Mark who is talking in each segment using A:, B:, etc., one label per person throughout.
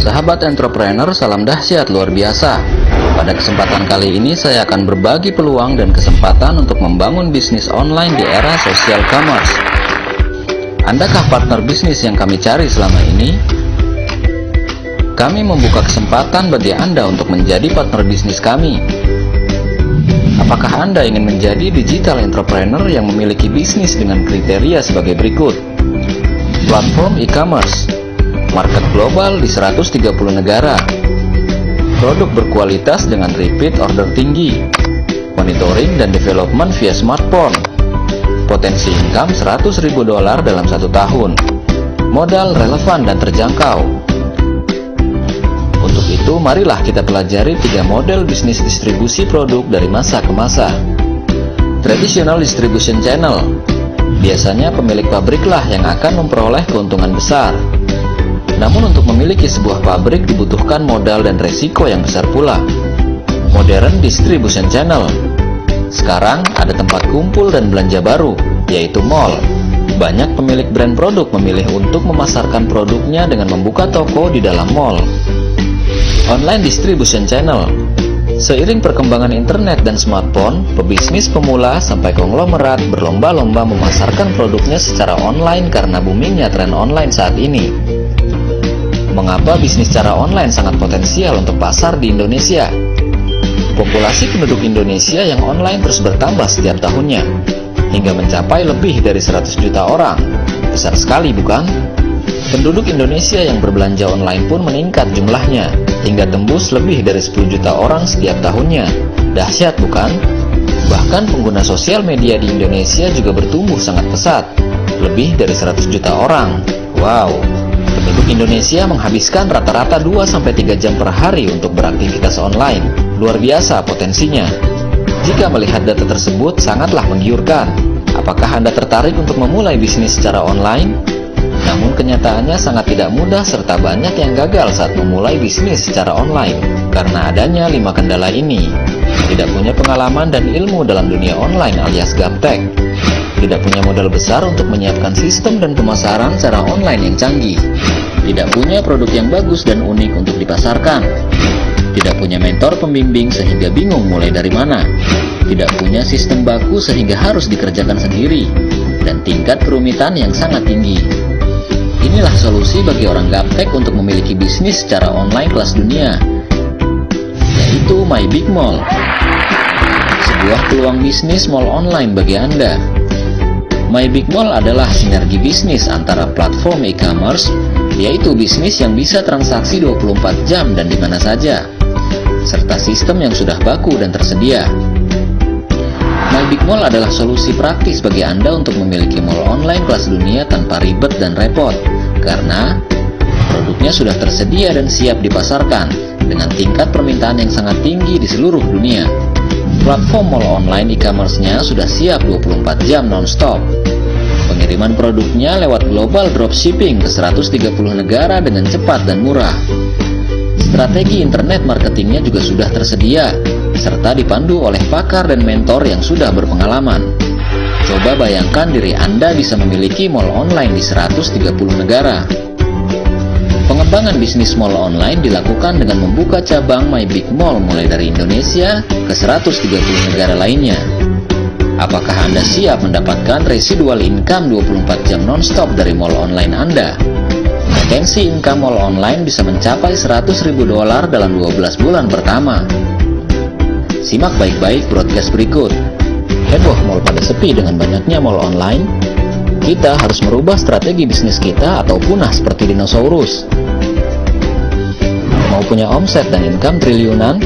A: Sahabat entrepreneur, salam dahsyat luar biasa. Pada kesempatan kali ini saya akan berbagi peluang dan kesempatan untuk membangun bisnis online di era social commerce. Andakah partner bisnis yang kami cari selama ini? Kami membuka kesempatan bagi Anda untuk menjadi partner bisnis kami. Apakah Anda ingin menjadi digital entrepreneur yang memiliki bisnis dengan kriteria sebagai berikut? Platform e-commerce, market global di 130 negara, produk berkualitas dengan repeat order tinggi, monitoring dan development via smartphone, potensi income $100.000 dalam 1 tahun, modal relevan dan terjangkau. Untuk itu, marilah kita pelajari 3 model bisnis distribusi produk dari masa ke masa. Traditional distribution channel, biasanya pemilik pabriklah yang akan memperoleh keuntungan besar. Namun untuk memiliki sebuah pabrik dibutuhkan modal dan resiko yang besar pula. Modern distribution channel, sekarang ada tempat kumpul dan belanja baru, yaitu mall. Banyak pemilik brand produk memilih untuk memasarkan produknya dengan membuka toko di dalam mall. Online distribution channel, seiring perkembangan internet dan smartphone, pebisnis pemula sampai konglomerat berlomba-lomba memasarkan produknya secara online karena boomingnya tren online saat ini. Mengapa bisnis secara online sangat potensial untuk pasar di Indonesia? Populasi penduduk Indonesia yang online terus bertambah setiap tahunnya, hingga mencapai lebih dari 100 juta orang. Besar sekali, bukan? Penduduk Indonesia yang berbelanja online pun meningkat jumlahnya, hingga tembus lebih dari 10 juta orang setiap tahunnya. Dahsyat, bukan? Bahkan pengguna sosial media di Indonesia juga bertumbuh sangat pesat, lebih dari 100 juta orang. Wow! Penduduk Indonesia menghabiskan rata-rata 2-3 jam per hari untuk beraktivitas online. Luar biasa potensinya. Jika melihat data tersebut, sangatlah menggiurkan. Apakah Anda tertarik untuk memulai bisnis secara online? Namun kenyataannya sangat tidak mudah serta banyak yang gagal saat memulai bisnis secara online karena adanya 5 kendala ini. Tidak punya pengalaman dan ilmu dalam dunia online alias gaptek. Tidak punya modal besar untuk menyiapkan sistem dan pemasaran secara online yang canggih. Tidak punya produk yang bagus dan unik untuk dipasarkan. Tidak punya mentor pembimbing sehingga bingung mulai dari mana. Tidak punya sistem baku sehingga harus dikerjakan sendiri. Dan tingkat kerumitan yang sangat tinggi. Inilah solusi bagi orang gaptek untuk memiliki bisnis secara online kelas dunia, yaitu My Big Mall. Sebuah peluang bisnis mall online bagi Anda. My Big Mall adalah sinergi bisnis antara platform e-commerce, yaitu bisnis yang bisa transaksi 24 jam dan di mana saja, serta sistem yang sudah baku dan tersedia. My Big Mall adalah solusi praktis bagi Anda untuk memiliki mall online kelas dunia tanpa ribet dan repot, karena produknya sudah tersedia dan siap dipasarkan dengan tingkat permintaan yang sangat tinggi di seluruh dunia. Platform mall online e-commerce-nya sudah siap 24 jam non-stop. Pengiriman produknya lewat global dropshipping ke 130 negara dengan cepat dan murah. Strategi internet marketingnya juga sudah tersedia, serta dipandu oleh pakar dan mentor yang sudah berpengalaman. Coba bayangkan diri Anda bisa memiliki mall online di 130 negara. Pengembangan bisnis mall online dilakukan dengan membuka cabang My Big Mall mulai dari Indonesia ke 130 negara lainnya. Apakah Anda siap mendapatkan residual income 24 jam non-stop dari mall online Anda? Potensi income mall online bisa mencapai $100.000 dalam 12 bulan pertama. Simak baik-baik broadcast berikut. Heboh mall pada sepi dengan banyaknya mall online? Kita harus merubah strategi bisnis kita atau punah seperti dinosaurus. Mau punya omset dan income triliunan?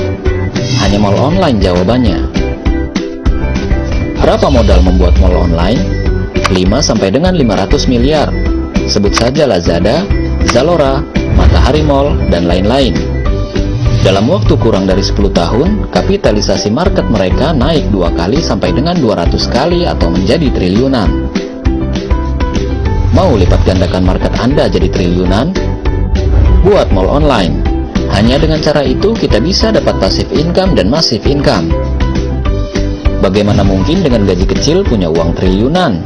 A: Hanya mall online jawabannya. Berapa modal membuat mall online? 5 sampai dengan 500 miliar. Sebut saja Lazada, Zalora, Matahari Mall, dan lain-lain. Dalam waktu kurang dari 10 tahun, kapitalisasi market mereka naik 2 kali sampai dengan 200 kali atau menjadi triliunan. Mau lipat gandakan market Anda jadi triliunan? Buat mall online. Hanya dengan cara itu kita bisa dapat passive income dan massive income. Bagaimana mungkin dengan gaji kecil punya uang triliunan?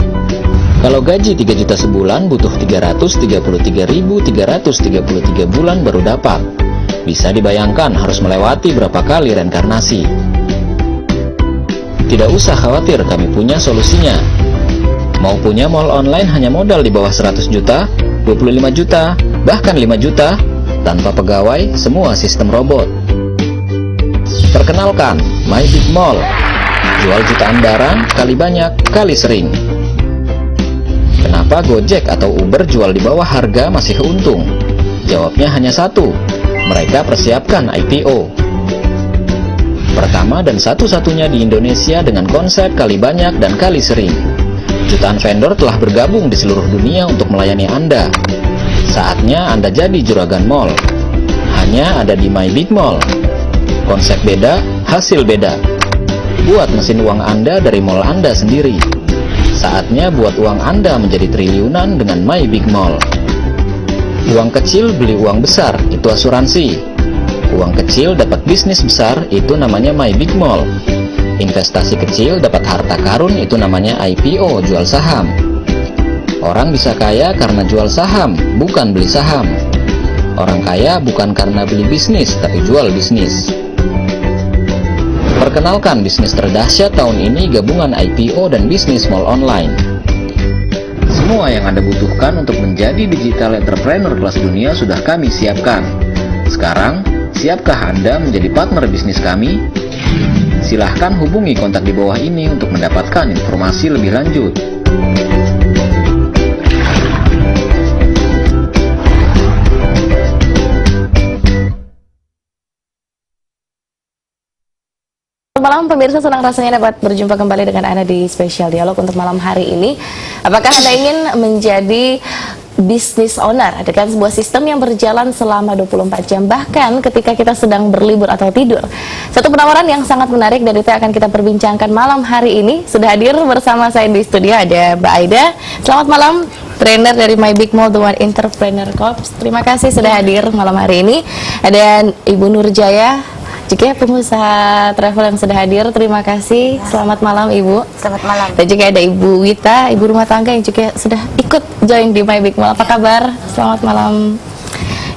A: Kalau gaji 3 juta sebulan butuh 333.333 bulan baru dapat. Bisa dibayangkan harus melewati berapa kali reinkarnasi. Tidak usah khawatir, kami punya solusinya. Mau punya mall online hanya modal di bawah 100 juta, 25 juta, bahkan 5 juta, tanpa pegawai, semua sistem robot. Perkenalkan, My Big Mall. Jual jutaan barang, kali banyak, kali sering. Kenapa Gojek atau Uber jual di bawah harga masih untung? Jawabnya hanya satu, mereka persiapkan IPO. Pertama dan satu-satunya di Indonesia dengan konsep kali banyak dan kali sering. Jutaan vendor telah bergabung di seluruh dunia untuk melayani Anda. Saatnya Anda jadi juragan mall. Hanya ada di My Big Mall. Konsep beda, hasil beda. Buat mesin uang Anda dari mall Anda sendiri. Saatnya buat uang Anda menjadi triliunan dengan My Big Mall. Uang kecil beli uang besar, itu asuransi. Uang kecil dapat bisnis besar, itu namanya My Big Mall. Investasi kecil dapat harta karun, itu namanya IPO, jual saham. Orang bisa kaya karena jual saham, bukan beli saham. Orang kaya bukan karena beli bisnis, tapi jual bisnis. Perkenalkan bisnis terdahsyat tahun ini, gabungan IPO dan bisnis mall online. Semua yang Anda butuhkan untuk menjadi digital entrepreneur kelas dunia sudah kami siapkan. Sekarang, siapkah Anda menjadi partner bisnis kami? Silahkan hubungi kontak di bawah ini untuk mendapatkan informasi lebih lanjut.
B: Malam pemirsa, senang rasanya dapat berjumpa kembali dengan Anda di Spesial Dialog untuk malam hari ini. Apakah Anda ingin menjadi business owner dengan sebuah sistem yang berjalan selama 24 jam bahkan ketika kita sedang berlibur atau tidur? Satu penawaran yang sangat menarik dan itu akan kita perbincangkan malam hari ini. Sudah hadir bersama saya di studio ada Mbak Aida. Selamat malam, trainer dari My Big Mall The One Entrepreneur Corps. Terima kasih sudah hadir malam hari ini. Ada Ibu Nurjaya, juga pengusaha travel yang sudah hadir. Terima kasih. Selamat malam Ibu.
C: Selamat malam.
B: Dan juga ada Ibu Wita, ibu rumah tangga yang juga sudah ikut join di My Big Mall. Apa kabar? Selamat malam.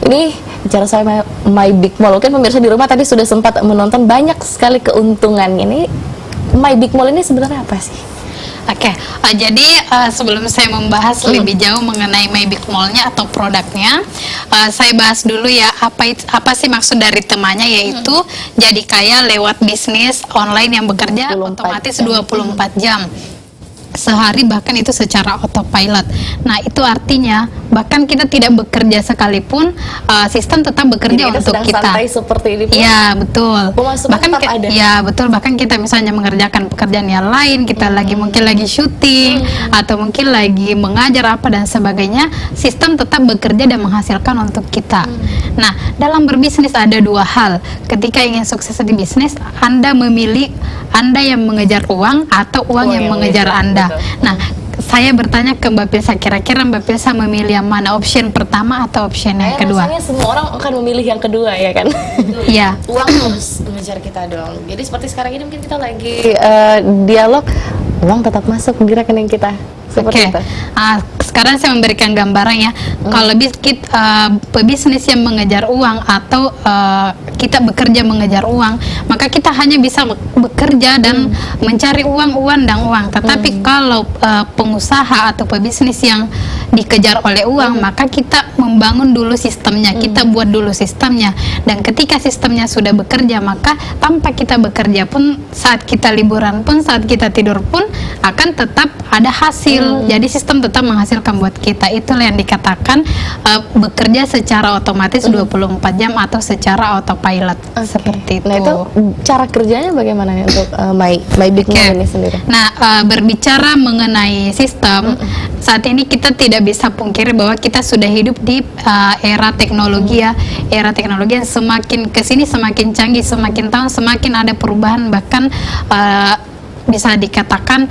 B: Ini bicara soal My Big Mall, mungkin pemirsa di rumah tadi sudah sempat menonton, banyak sekali keuntungan. Ini My Big Mall ini sebenarnya apa sih?
C: Oke, jadi sebelum saya membahas lebih jauh mengenai My Big Mall-nya atau produknya, saya bahas dulu ya apa sih maksud dari temanya, yaitu jadi kaya lewat bisnis online yang bekerja otomatis 24 jam sehari, bahkan itu secara autopilot. Nah, itu artinya bahkan kita tidak bekerja sekalipun, sistem tetap bekerja untuk kita.
B: Santai seperti ini pun.
C: Ya, betul.
B: Bahkan ada.
C: Ya, betul. Bahkan kita misalnya mengerjakan pekerjaan yang lain, kita mungkin lagi syuting atau mungkin lagi mengajar apa dan sebagainya, sistem tetap bekerja dan menghasilkan untuk kita. Nah, dalam berbisnis ada dua hal. Ketika ingin sukses di bisnis, Anda memilih Anda yang mengejar uang atau uang yang mengejar Anda. Nah, saya bertanya ke Mbak Pilsa, kira-kira Mbak Pilsa memilih yang mana, option pertama atau option yang kedua?
B: Rasanya semua orang akan memilih yang kedua, ya kan?
C: Iya.
B: Uang harus mengejar kita dong. Jadi seperti sekarang ini mungkin kita lagi dialog, uang tetap masuk di rekening kita. Seperti itu.
C: Sekarang saya memberikan gambaran ya. Kalau pebisnis yang mengejar uang atau kita bekerja mengejar uang, maka kita hanya bisa bekerja dan mencari uang. Tetapi kalau pengusaha atau pebisnis yang dikejar oleh uang, maka kita membangun dulu sistemnya, kita buat dulu sistemnya. Dan ketika sistemnya sudah bekerja, maka tanpa kita bekerja pun, saat kita liburan pun, saat kita tidur pun, akan tetap ada hasil. Jadi sistem tetap menghasilkan buat kita. Itulah yang dikatakan bekerja secara otomatis 24 jam atau secara autopilot. Seperti itu.
B: Nah, itu cara kerjanya bagaimana nih untuk My Big Mall ini sendiri?
C: Nah, berbicara mengenai sistem, saat ini kita tidak bisa pungkiri bahwa kita sudah hidup di era teknologi ya. Era teknologi yang semakin kesini semakin canggih, semakin tahun semakin ada perubahan, bahkan bisa dikatakan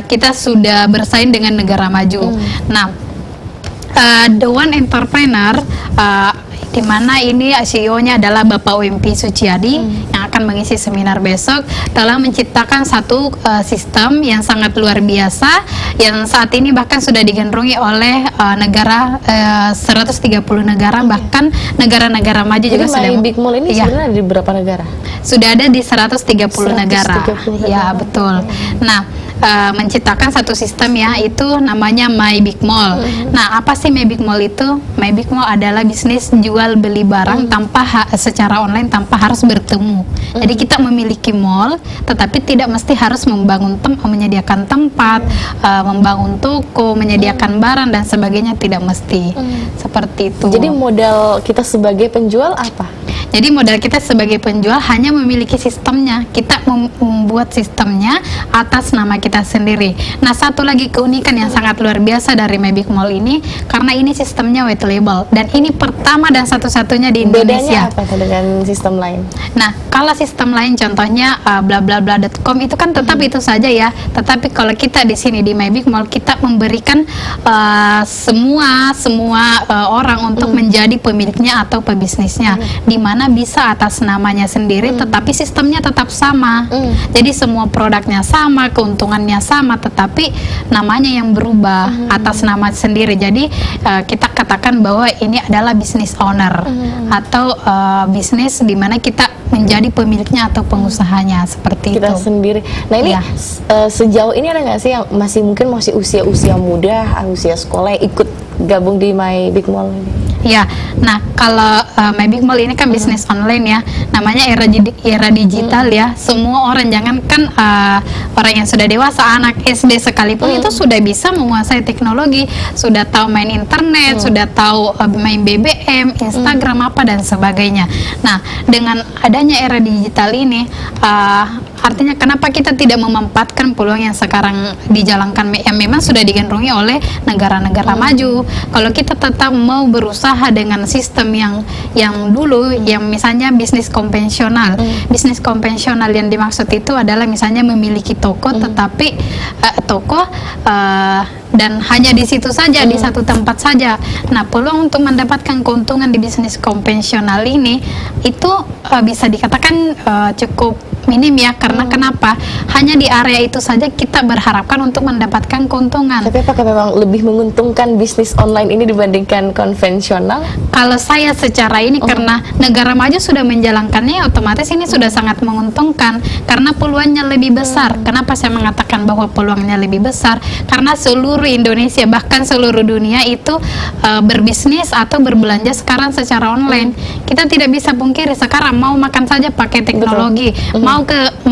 C: kita sudah bersaing dengan negara maju. Nah, The One Entrepreneur, di mana ini CEO-nya adalah Bapak Wimpi Suciadi yang akan mengisi seminar besok, telah menciptakan satu sistem yang sangat luar biasa, yang saat ini bahkan sudah digandrungi oleh negara 130 negara, bahkan negara-negara maju juga
B: Jadi
C: sudah.
B: My Big Mall ini
C: Iya.
B: sebenarnya ada di berapa negara?
C: Sudah ada di 130 negara.
B: 130 negara.
C: Ya, betul. Nah, menciptakan satu sistem ya, itu namanya My Big Mall. Nah, apa sih My Big Mall itu? My Big Mall adalah bisnis jual beli barang tanpa secara online, tanpa harus bertemu. Jadi kita memiliki mall, tetapi tidak mesti harus menyediakan tempat, membangun toko, menyediakan barang dan sebagainya, tidak mesti. Seperti itu.
B: Jadi modal kita sebagai penjual apa?
C: Jadi modal kita sebagai penjual hanya memiliki sistemnya. Kita membuat sistemnya atas nama kita sendiri. Nah, satu lagi keunikan yang sangat luar biasa dari My Big Mall ini, karena ini sistemnya white label dan ini pertama dan satu-satunya di Indonesia.
B: Bedanya apa dengan sistem lain?
C: Nah, kalau sistem lain contohnya blablabla.com itu kan tetap itu saja ya. Tetapi kalau kita di sini di My Big Mall, kita memberikan semua orang untuk menjadi pemiliknya atau pebisnisnya, di mana bisa atas namanya sendiri, tetapi sistemnya tetap sama. Jadi semua produknya sama, keuntungannya sama, tetapi namanya yang berubah atas nama sendiri. Jadi kita katakan bahwa ini adalah business owner atau bisnis di mana kita menjadi pemiliknya atau pengusahanya, seperti
B: Kita
C: itu.
B: sendiri. Nah ini
C: Iya.
B: sejauh ini ada nggak sih yang masih usia muda, usia sekolah yang ikut gabung di My Big Mall ini?
C: Ya, nah kalau My Big Mall ini kan bisnis online ya, namanya era digital ya. Semua orang, jangankan orang yang sudah dewasa, anak SD sekalipun itu sudah bisa menguasai teknologi, sudah tahu main internet, sudah tahu main BBM, Instagram apa dan sebagainya. Nah, dengan adanya era digital ini, artinya kenapa kita tidak memanfaatkan peluang yang sekarang dijalankan yang memang sudah digandrungi oleh negara-negara maju. Kalau kita tetap mau berusaha dengan sistem yang dulu, yang misalnya bisnis konvensional. Bisnis konvensional yang dimaksud itu adalah misalnya memiliki toko, tetapi toko dan hanya di situ saja, di satu tempat saja. Nah, peluang untuk mendapatkan keuntungan di bisnis konvensional ini itu bisa dikatakan cukup minim ya, karena kenapa? Hanya di area itu saja kita berharapkan untuk mendapatkan keuntungan.
B: Tapi apakah memang lebih menguntungkan bisnis online ini dibandingkan konvensional?
C: Kalau saya secara ini, karena negara maju sudah menjalankannya, otomatis ini sudah sangat menguntungkan karena peluangnya lebih besar. Kenapa saya mengatakan bahwa peluangnya lebih besar? Karena seluruh Indonesia, bahkan seluruh dunia itu berbisnis atau berbelanja sekarang secara online. Kita tidak bisa pungkiri sekarang mau makan saja pakai teknologi, mau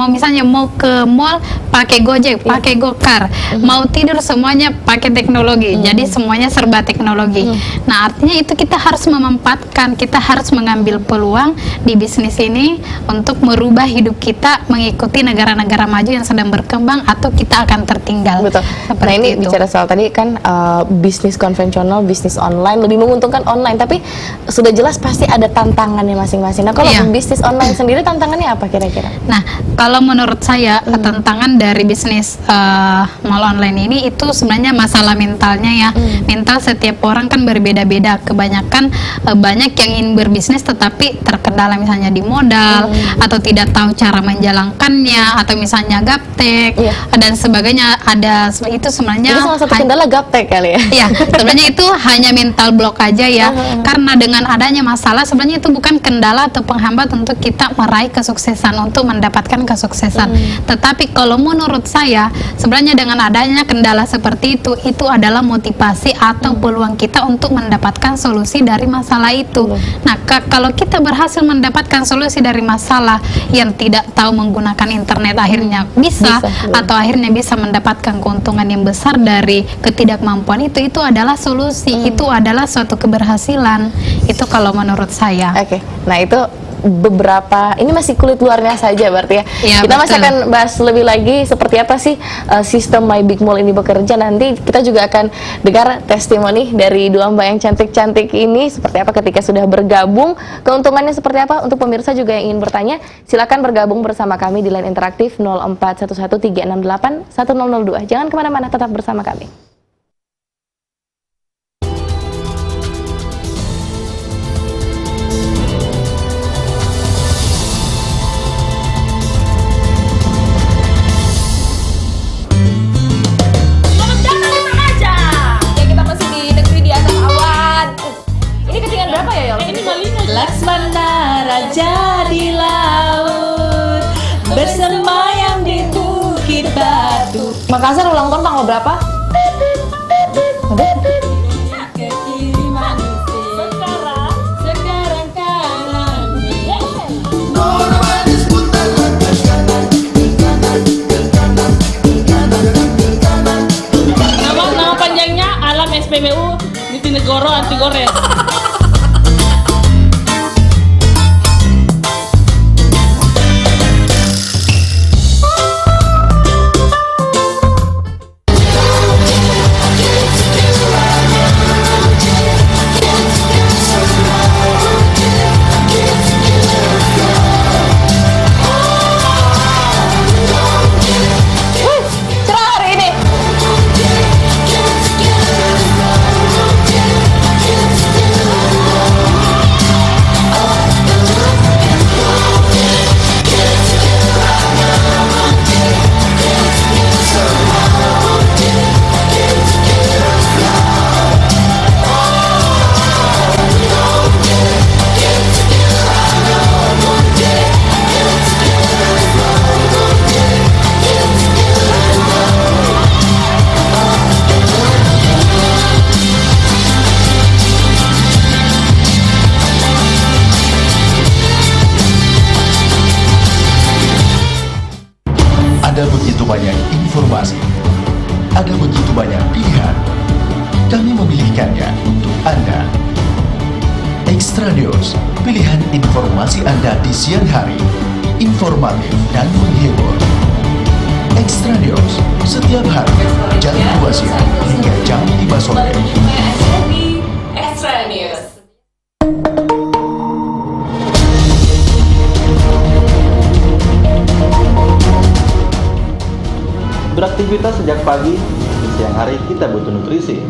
C: misalnya mau ke mall pakai Gojek, pakai Gokar, mau tidur semuanya pakai teknologi. Jadi semuanya serba teknologi. Nah, artinya itu kita harus memanfaatkan, kita harus mengambil peluang di bisnis ini untuk merubah hidup kita mengikuti negara-negara maju yang sedang berkembang, atau kita akan tertinggal.
B: Betul.
C: Seperti
B: Nah ini
C: itu.
B: bicara soal tadi kan bisnis konvensional, bisnis online lebih menguntungkan online, tapi sudah jelas pasti ada tantangannya masing-masing. Nah kalau
C: Iya.
B: bisnis online sendiri tantangannya apa kira-kira?
C: Nah, kalau menurut saya tantangan dari bisnis mall online ini itu sebenarnya masalah mentalnya ya. Mental setiap orang kan berbeda-beda. Kebanyakan banyak yang ingin berbisnis tetapi terkendala misalnya di modal, atau tidak tahu cara menjalankannya, atau misalnya gaptek dan sebagainya. Ada itu sebenarnya
B: Jadi salah satu kendala gaptek kali ya?
C: ya, sebenarnya itu hanya mental block aja ya. Karena dengan adanya masalah, sebenarnya itu bukan kendala atau penghambat untuk kita meraih kesuksesan, untuk mendapatkan kesuksesan. Tetapi kalau menurut saya, sebenarnya dengan adanya kendala seperti itu adalah motivasi atau peluang kita untuk mendapatkan solusi dari masalah itu. Nah, kalau kita berhasil mendapatkan solusi dari masalah yang tidak tahu menggunakan internet, akhirnya bisa atau akhirnya bisa mendapatkan keuntungan yang besar dari ketidakmampuan itu adalah solusi, itu adalah suatu keberhasilan. Itu kalau menurut saya.
B: Oke, nah itu beberapa, ini masih kulit luarnya saja berarti ya.
C: Iya,
B: Kita masih
C: betul.
B: akan bahas lebih lagi seperti apa sih sistem My Big Mall ini bekerja. Nanti kita juga akan dengar testimoni dari dua mbak yang cantik-cantik ini seperti apa ketika sudah bergabung, keuntungannya seperti apa. Untuk pemirsa juga yang ingin bertanya, silakan bergabung bersama kami di line interaktif 0411368102. Jangan kemana-mana, tetap bersama kami. Makassar ulang tahun tanggal berapa? Udah?
D: Nama panjangnya Alam SPBU Nitinegoro Anti Gores.
B: Cerah hari ini.
E: Ada begitu banyak informasi, ada begitu banyak pilihan. Kami memilihkannya untuk Anda. Extra News, pilihan informasi Anda di siang hari, informatif dan menghibur. Extra News, setiap hari, jam 2 siang hingga jam 5 sore.
B: Extra News.
F: Beraktivitas sejak pagi, di siang hari kita butuh nutrisi.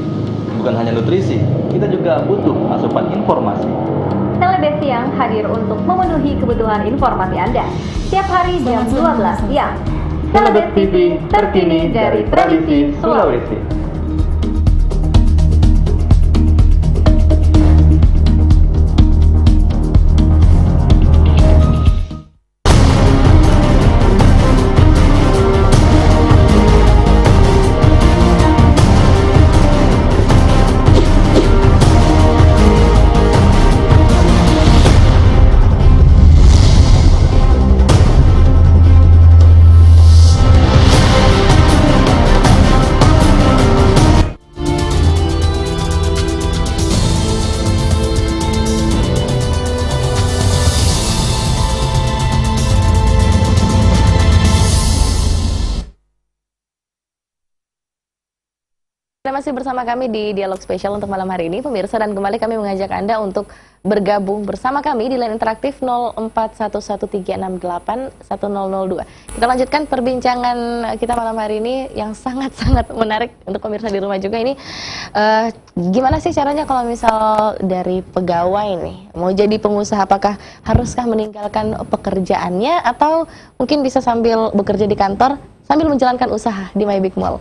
F: Bukan hanya nutrisi, kita juga butuh asupan informasi.
G: Teledes Siang hadir untuk memenuhi kebutuhan informasi Anda. Setiap hari jam 12 siang. Teledes TV terkini dari tradisi Sulawesi.
B: Anda masih bersama kami di Dialog Spesial untuk malam hari ini, pemirsa, dan kembali kami mengajak Anda untuk bergabung bersama kami di line interaktif 041136810002. Kita lanjutkan perbincangan kita malam hari ini yang sangat-sangat menarik untuk pemirsa di rumah juga ini. Gimana sih caranya kalau misal dari pegawai nih mau jadi pengusaha, apakah haruskah meninggalkan pekerjaannya atau mungkin bisa sambil bekerja di kantor sambil menjalankan usaha di My Big Mall?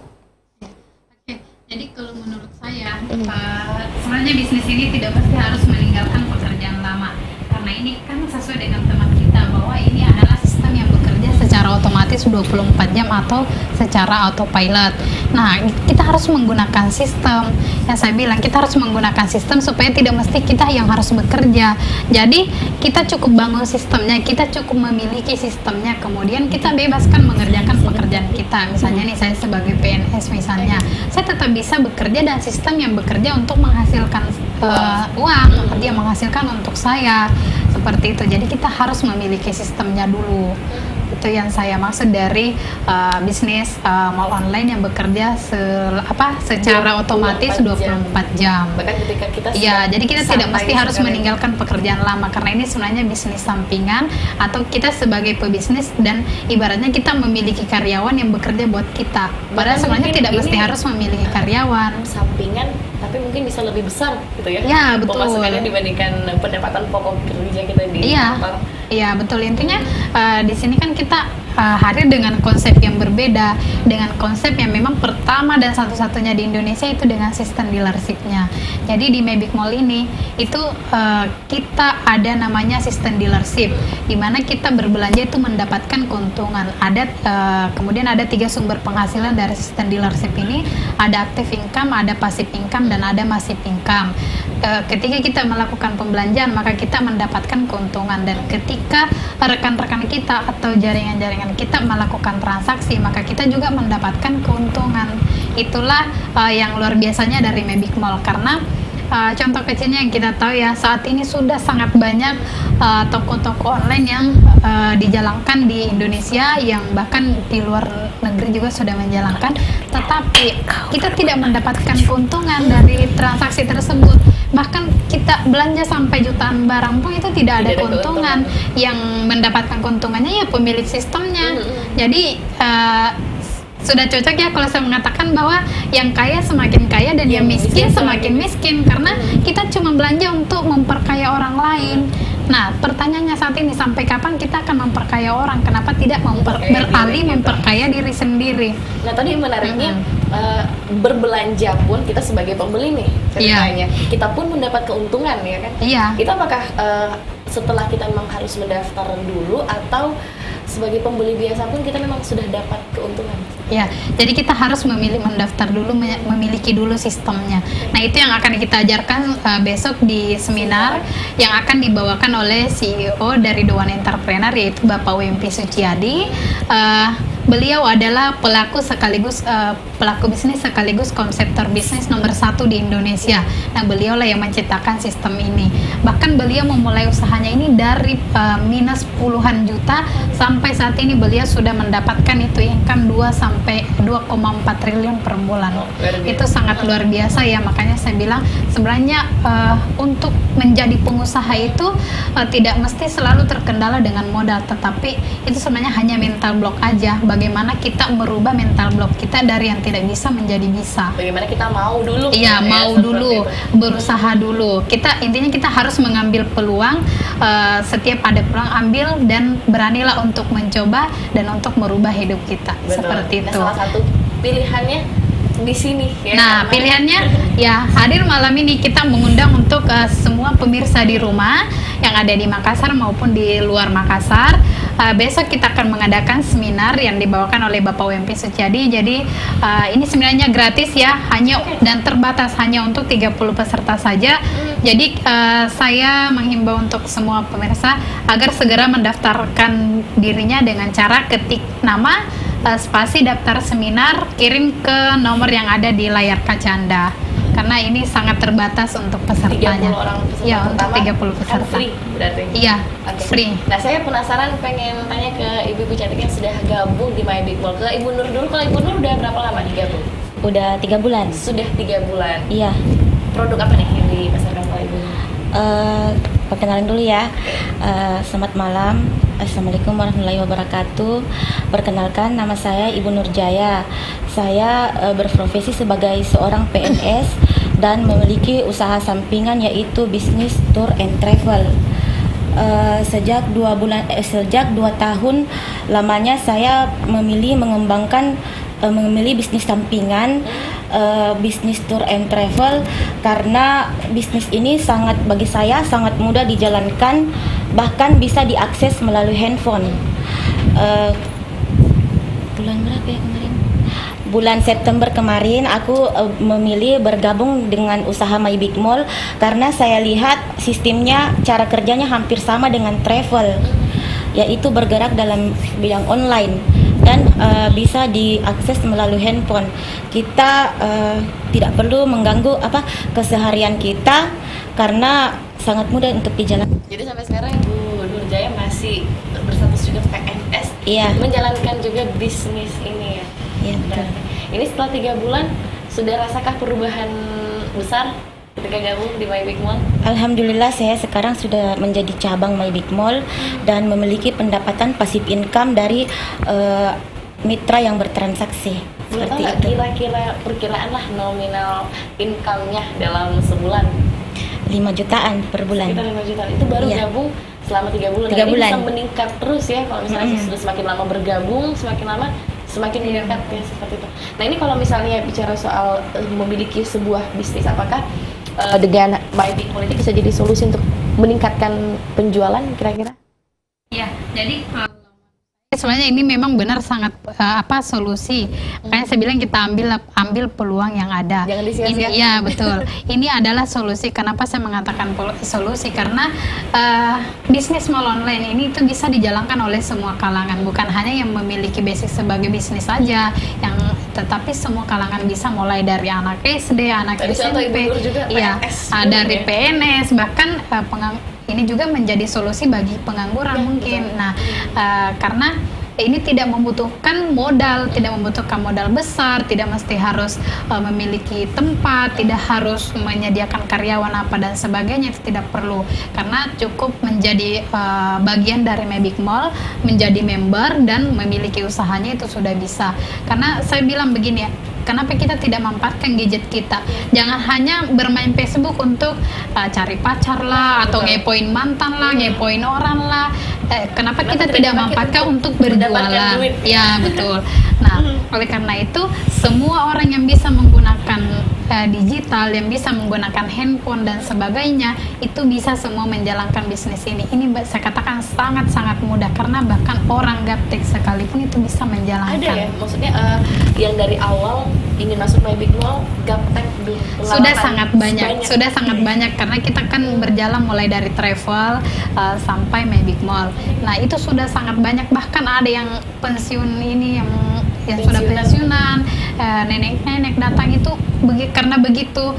C: Jadi kalau menurut saya, sebenarnya bisnis ini tidak pasti harus meninggalkan pekerjaan lama. Karena ini kan sesuai dengan teman kita bahwa ini adalah sistem yang bekerja secara otomatis 24 jam atau secara autopilot. Nah, kita harus menggunakan sistem. Yang saya bilang, kita harus menggunakan sistem supaya tidak mesti kita yang harus bekerja. Jadi, kita cukup bangun sistemnya, kita cukup memiliki sistemnya, kemudian kita bebaskan mengerjakan pekerjaan kita. Misalnya nih, saya sebagai PNS misalnya, saya tetap bisa bekerja dan sistem yang bekerja untuk menghasilkan uang, dia menghasilkan untuk saya, seperti itu. Jadi kita harus memiliki sistemnya dulu. Itu yang saya maksud dari bisnis mall online yang bekerja secara otomatis 24 jam.
B: Bahkan ketika kita
C: Ya, jadi kita tidak mesti harus meninggalkan pekerjaan lama, karena ini sebenarnya bisnis sampingan atau kita sebagai pebisnis dan ibaratnya kita memiliki karyawan yang bekerja buat kita. Padahal sebenarnya tidak mesti harus memiliki karyawan.
B: Sampingan, tapi mungkin bisa lebih besar gitu ya.
C: Ya, betul.
B: Pemasukannya dibandingkan pendapatan pokok kerja kita di
C: Iya,
B: kantor.
C: iya betul. Intinya di sini kan kita hadir dengan konsep yang berbeda, dengan konsep yang memang pertama dan satu-satunya di Indonesia itu dengan sistem dealership-nya. Jadi di Maybig Mall ini itu kita ada namanya sistem dealership, di mana kita berbelanja itu mendapatkan keuntungan. Kemudian ada 3 sumber penghasilan dari sistem dealership ini, ada active income, ada passive income, dan ada massive income. Ketika kita melakukan pembelanjaan, maka kita mendapatkan keuntungan, dan ketika rekan-rekan kita atau jaringan-jaringan kita melakukan transaksi, maka kita juga mendapatkan keuntungan. Itulah yang luar biasanya dari Maybig Mall, karena contoh kecilnya yang kita tahu ya, saat ini sudah sangat banyak toko-toko online yang dijalankan di Indonesia, yang bahkan di luar negeri juga sudah menjalankan, tetapi kita tidak mendapatkan keuntungan dari transaksi tersebut. Bahkan kita belanja sampai jutaan barang pun itu tidak ada keuntungan. Yang mendapatkan keuntungannya ya pemilik sistemnya. Jadi sudah cocok ya kalau saya mengatakan bahwa yang kaya semakin kaya dan yang miskin semakin miskin, karena kita cuma belanja untuk memperkaya orang lain. Nah, pertanyaannya saat ini, sampai kapan kita akan memperkaya orang? Kenapa tidak beralih memperkaya diri sendiri?
B: Nah, tadi menariknya berbelanja pun kita sebagai pembeli nih ceritanya, kita pun mendapat keuntungan ya kan?
C: Iya.
B: Itu apakah setelah kita memang harus mendaftar dulu, atau sebagai pembeli biasa pun kita memang sudah dapat keuntungan?
C: Ya, jadi kita harus mendaftar dulu, memiliki dulu sistemnya. Nah, itu yang akan kita ajarkan besok di seminar yang akan dibawakan oleh CEO dari The One Entrepreneur, yaitu Bapak WMP Suciadi. Beliau adalah pelaku bisnis sekaligus konseptor bisnis nomor 1 di Indonesia. Nah, beliau lah yang menciptakan sistem ini. Bahkan beliau memulai usahanya ini dari minus puluhan juta, sampai saat ini beliau sudah mendapatkan itu income 2-2,4 triliun per bulan. Itu sangat luar biasa ya. Makanya saya bilang sebenarnya untuk menjadi pengusaha itu tidak mesti selalu terkendala dengan modal, tetapi itu sebenarnya hanya mental block aja. Bagaimana kita merubah mental block kita dari yang tidak bisa menjadi bisa.
B: Bagaimana kita mau dulu?
C: Iya, mau dulu, berusaha dulu. Intinya kita harus mengambil peluang. Setiap ada peluang, ambil dan beranilah untuk mencoba dan untuk merubah hidup kita.
B: Betul.
C: Seperti itu.
B: Nah, salah satu pilihannya di sini ya.
C: Nah, pilihannya ya hadir malam ini kita mengundang untuk semua pemirsa di rumah yang ada di Makassar maupun di luar Makassar. Besok kita akan mengadakan seminar yang dibawakan oleh Bapak WMP Suciadi. Jadi ini sebenarnya gratis ya, dan terbatas hanya untuk 30 peserta saja. Jadi saya menghimbau untuk semua pemirsa agar segera mendaftarkan dirinya dengan cara ketik nama, spasi daftar seminar, kirim ke nomor yang ada di layar kaca Anda. Karena ini sangat terbatas untuk pesertanya.
B: 30 orang peserta.
C: Ya, untuk 30 peserta.
B: Free berarti?
C: Iya,
B: okay.
C: Free.
B: Nah, saya penasaran, pengen tanya ke Ibu cantik yang sudah gabung di Maybig Mall. Ke Ibu Nur dulu. Kalau Ibu Nur udah berapa lama digabung?
H: Udah 3 bulan.
B: Sudah 3 bulan.
H: Iya.
B: Produk apa nih yang dipasarkan oleh Ibu?
H: Perkenalan dulu ya. Selamat malam. Assalamualaikum warahmatullahi wabarakatuh. Perkenalkan, nama saya Ibu Nurjaya. Saya berprofesi sebagai seorang PNS dan memiliki usaha sampingan yaitu bisnis tour and travel. Sejak 2 tahun lamanya saya memilih bisnis sampingan, bisnis tour and travel, karena bisnis ini bagi saya sangat mudah dijalankan, bahkan bisa diakses melalui handphone. Bulan berapa ya kemarin? Bulan September kemarin aku memilih bergabung dengan usaha Maybig Mall karena saya lihat sistemnya, cara kerjanya hampir sama dengan travel, yaitu bergerak dalam bidang online dan bisa diakses melalui handphone. Kita tidak perlu mengganggu keseharian kita karena sangat mudah untuk dijalankan.
B: Jadi sampai sekarang Ibu Nurjaya masih berstatus juga PNS,
H: iya,
B: menjalankan juga bisnis ini ya.
H: Iya, betul.
B: Ini setelah 3 bulan sudah rasakah perubahan besar ketika gabung di Maybig Mall?
H: Alhamdulillah, saya sekarang sudah menjadi cabang Maybig Mall dan memiliki pendapatan pasif income dari mitra yang bertransaksi. Seperti itu.
B: Kira-kira perkiraan lah nominal income-nya dalam sebulan?
H: 5 jutaan per bulan.
B: Sekitar 5 juta. Itu baru
H: Iya.
B: gabung selama 3 bulan.
H: 3
B: Nah, ini
H: bulan.
B: bisa meningkat terus ya kalau misalnya sudah semakin lama bergabung, semakin lama semakin meningkat ya seperti itu. Nah, ini kalau misalnya bicara soal memiliki sebuah bisnis, apakah dengan My Big Mall ini bisa jadi solusi untuk meningkatkan penjualan kira-kira?
C: Ya, jadi sebenarnya ini memang benar sangat solusi. Makanya saya bilang kita ambil peluang yang ada.
B: Jangan disia-siakan.
C: Iya, betul. Ini adalah solusi. Kenapa saya mengatakan solusi? Karena bisnis mall online ini itu bisa dijalankan oleh semua kalangan, bukan hanya yang memiliki basic sebagai bisnis saja, tetapi semua kalangan bisa, mulai dari anak SD, anak
B: Tadi contoh
C: SMP,
B: Ibu Nur juga
C: iya,
B: PNS
C: dari
B: ya.
C: PNS, bahkan ini juga menjadi solusi bagi pengangguran
B: Ya,
C: mungkin.
B: betul.
C: Nah, karena ini tidak membutuhkan modal besar, tidak mesti harus memiliki tempat, tidak harus menyediakan karyawan apa dan sebagainya, itu tidak perlu. Karena cukup menjadi bagian dari My Big Mall, menjadi member dan memiliki usahanya itu sudah bisa. Karena saya bilang begini ya, kenapa kita tidak memanfaatkan gadget kita? Jangan hanya bermain Facebook untuk cari pacar lah, atau ngepoin mantan lah, ngepoin orang lah. Kenapa kita tidak memanfaatkan untuk berjualan?
B: duit?
C: Ya, betul. Nah, oleh karena itu semua orang yang bisa menggunakan digital, yang bisa menggunakan handphone dan sebagainya, itu bisa semua menjalankan bisnis ini. Ini saya katakan sangat-sangat mudah, karena bahkan orang gaptek sekalipun itu bisa menjalankan.
B: Ada ya, maksudnya yang dari awal ingin masuk My Big Mall, gaptek
C: Sudah sangat banyak karena kita kan berjalan mulai dari travel sampai My Big Mall. Nah, itu sudah sangat banyak, bahkan ada yang pensiun ini yang sudah pensiunan, nenek-nenek datang itu karena begitu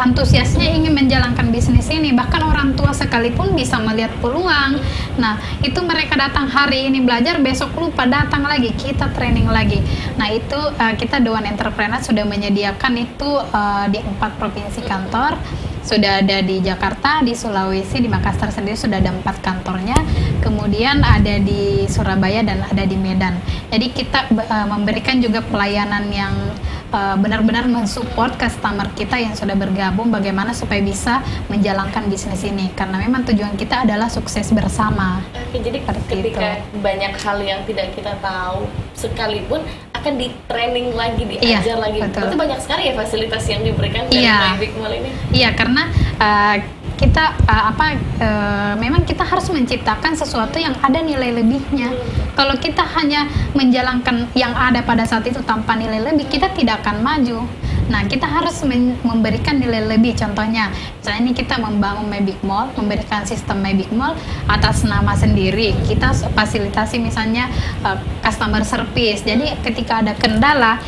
C: antusiasnya ingin menjalankan bisnis ini. Bahkan orang tua sekalipun bisa melihat peluang. Nah, itu mereka datang hari ini belajar, besok lupa datang lagi, kita training lagi. Nah, itu kita Dewan Entrepreneur sudah menyediakan itu di 4 provinsi kantor. Sudah ada di Jakarta, di Sulawesi, di Makassar sendiri sudah ada 4 kantornya. Kemudian ada di Surabaya dan ada di Medan. Jadi kita memberikan juga pelayanan yang benar-benar mensupport customer kita yang sudah bergabung, bagaimana supaya bisa menjalankan bisnis ini. Karena memang tujuan kita adalah sukses bersama.
B: Oke, jadi
C: Seperti
B: ketika
C: itu.
B: banyak hal yang tidak kita tahu sekalipun akan di training lagi,
C: Iya,
B: diajar lagi.
C: betul.
B: Berarti banyak sekali ya fasilitas yang diberikan dari
C: Iya.
B: My Big Mall ini.
C: Iya, karena kita memang kita harus menciptakan sesuatu yang ada nilai lebihnya. Kalau kita hanya menjalankan yang ada pada saat itu tanpa nilai lebih, kita tidak akan maju. Nah, kita harus memberikan nilai lebih. Contohnya, misalnya ini kita membangun My Big Mall, memberikan sistem My Big Mall atas nama sendiri. Kita fasilitasi misalnya customer service. Jadi ketika ada kendala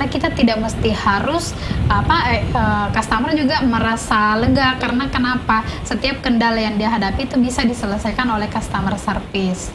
C: kita tidak mesti harus customer juga merasa lega. Karena kenapa? Setiap kendala yang dia hadapi itu bisa diselesaikan oleh customer service.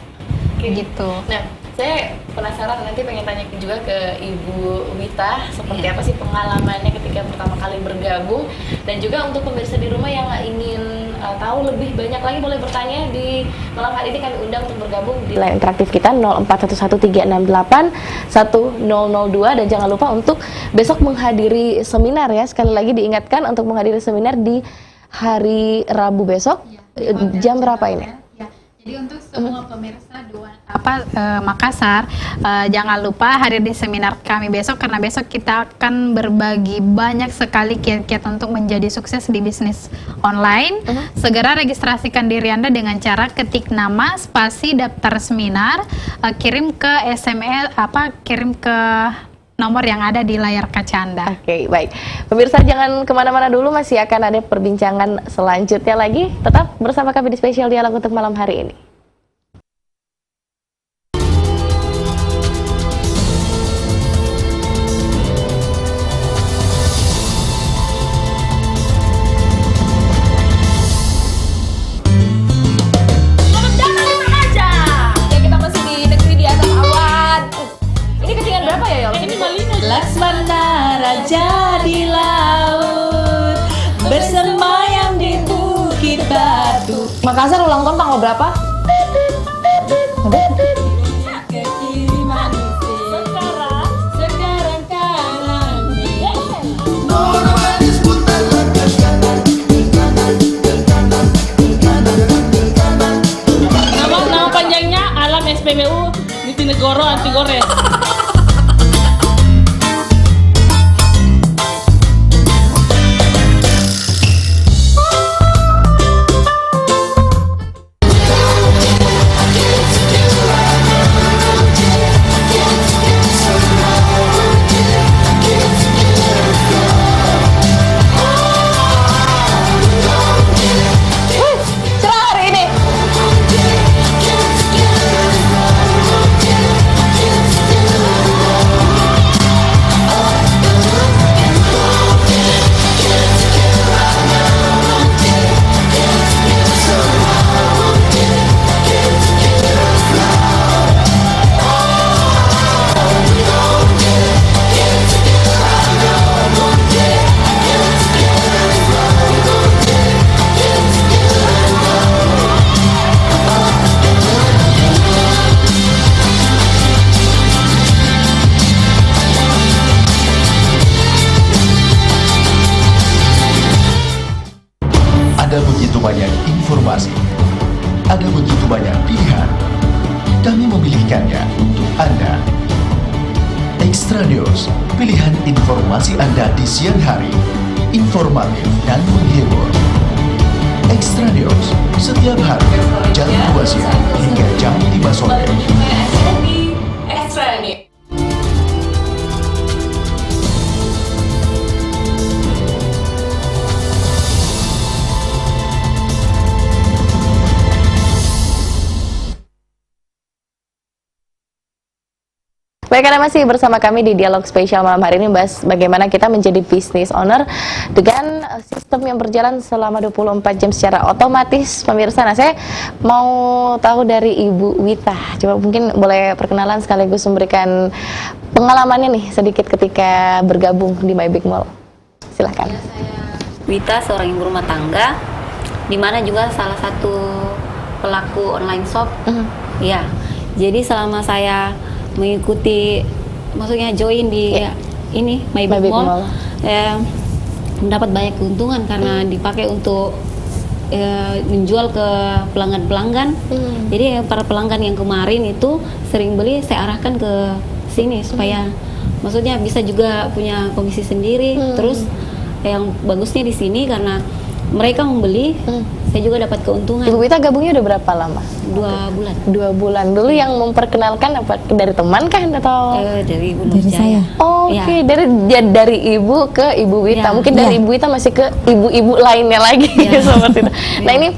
C: Gitu.
B: Nah, saya penasaran, nanti pengen tanya juga ke Ibu Wita seperti apa sih pengalamannya ketika pertama kali bergabung, dan juga untuk pemirsa di rumah yang ingin tahu lebih banyak lagi boleh bertanya di malam hari ini. Kami undang untuk bergabung di line interaktif kita 0411368102, dan jangan lupa untuk besok menghadiri seminar ya. Sekali lagi diingatkan untuk menghadiri seminar di hari Rabu besok. Jam berapa ini?
C: Jadi untuk semua pemirsa Makassar, jangan lupa hadir di seminar kami besok, karena besok kita akan berbagi banyak sekali kiat-kiat untuk menjadi sukses di bisnis online. Segera registrasikan diri Anda dengan cara ketik nama, spasi, daftar seminar, kirim ke SMS, kirim ke nomor yang ada di layar kaca Anda.
B: Oke, baik. Pemirsa jangan kemana-mana dulu, masih akan ada perbincangan selanjutnya lagi. Tetap bersama kami di Spesial Dialog untuk malam hari ini. Selamat datang di Remaja. Ya, kita masih di negeri di atas awan. Ini ketinggian berapa ya, Yol? Ini
I: Laksmana raja di laut, bersemayam di bukit batu.
B: Makassar ulang tahun tanggal berapa?
I: Ke kiri manusia, sekarang kanan.
E: informasi. Ada begitu banyak pilihan. Kami memilihkannya untuk Anda. Extra News, pilihan informasi Anda di siang hari. Informatif dan menghibur. Extra News, setiap hari jam 2 siang hingga jam 5 sore.
I: Extra News.
B: Baik, Anda masih bersama kami di Dialog Spesial malam hari ini membahas bagaimana kita menjadi business owner dengan sistem yang berjalan selama 24 jam secara otomatis, pemirsa. Nah, saya mau tahu dari Ibu Wita. Coba mungkin boleh perkenalan sekaligus memberikan pengalamannya nih sedikit ketika bergabung di My Big Mall. Silahkan.
J: Wita, seorang ibu rumah tangga, di mana juga salah satu pelaku online shop. Ya, jadi selama saya mengikuti, maksudnya join di ini My Big Mall, mendapat banyak keuntungan karena dipakai untuk menjual ke pelanggan-pelanggan. Jadi para pelanggan yang kemarin itu sering beli, saya arahkan ke sini supaya maksudnya bisa juga punya komisi sendiri. Terus yang bagusnya di sini karena mereka membeli, saya juga dapat keuntungan.
B: Ibu Wita gabungnya udah berapa lama?
J: 2 bulan.
B: 2 bulan. Dulu yang memperkenalkan apa, dari teman kah atau?
J: Dari Ibu Nur Jaya.
B: Oke, dari ibu ke Ibu Wita.
J: Ya.
B: Mungkin dari Ibu Wita masih ke ibu-ibu lainnya lagi seperti itu. Nah, ini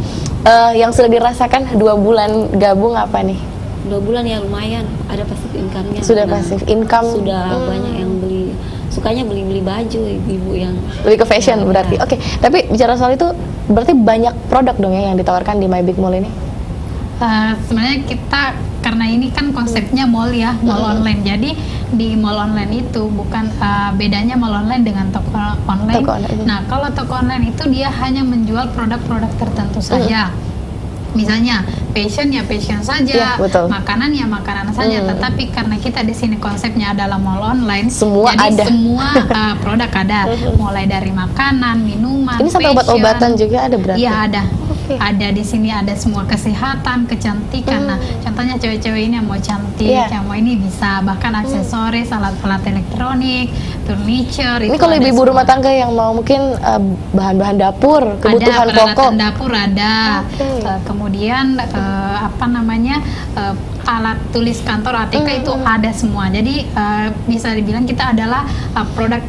B: yang sudah dirasakan 2 bulan gabung apa nih?
J: 2 bulan ya lumayan, ada passive income-nya.
B: Sudah passive income.
J: Sudah banyak yang beli, sukanya beli baju ibu-ibu yang
B: lebih ke fashion berarti. Oke, tapi bicara soal itu berarti banyak produk dong ya yang ditawarkan di My Big Mall ini?
C: Sebenarnya kita karena ini kan konsepnya mall ya, mall online. Jadi di mall online itu bukan bedanya mall online dengan toko online. Nah, kalau toko online itu dia hanya menjual produk-produk tertentu saja. Misalnya fashion ya fashion saja, makanan ya makanan saja. Tetapi karena kita di sini konsepnya adalah mall online,
B: semua
C: jadi
B: ada.
C: semua produk ada, mulai dari makanan, minuman.
B: Ini sampai obat-obatan juga ada berarti?
C: Iya ada. Ada di sini, ada semua kesehatan, kecantikan. Nah, contohnya cewek-cewek ini yang mau cantik, yang mau ini bisa, bahkan aksesoris, alat-alat elektronik, furniture.
B: Ini kalau ibu-ibu rumah tangga yang mau mungkin bahan-bahan dapur, kebutuhan pokok.
C: Ada dapur ada. Kemudian alat tulis kantor ATK itu ada semua. Jadi bisa dibilang kita adalah produk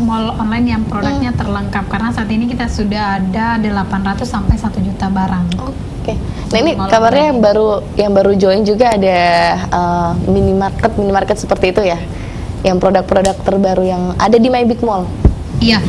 C: mall online yang produknya terlengkap karena saat ini kita sudah ada 800 sampai 1 juta barang.
B: Oke. Nah, ini kabarnya yang baru join juga ada minimarket seperti itu ya. Yang produk-produk terbaru yang ada di My Big Mall.
C: Iya,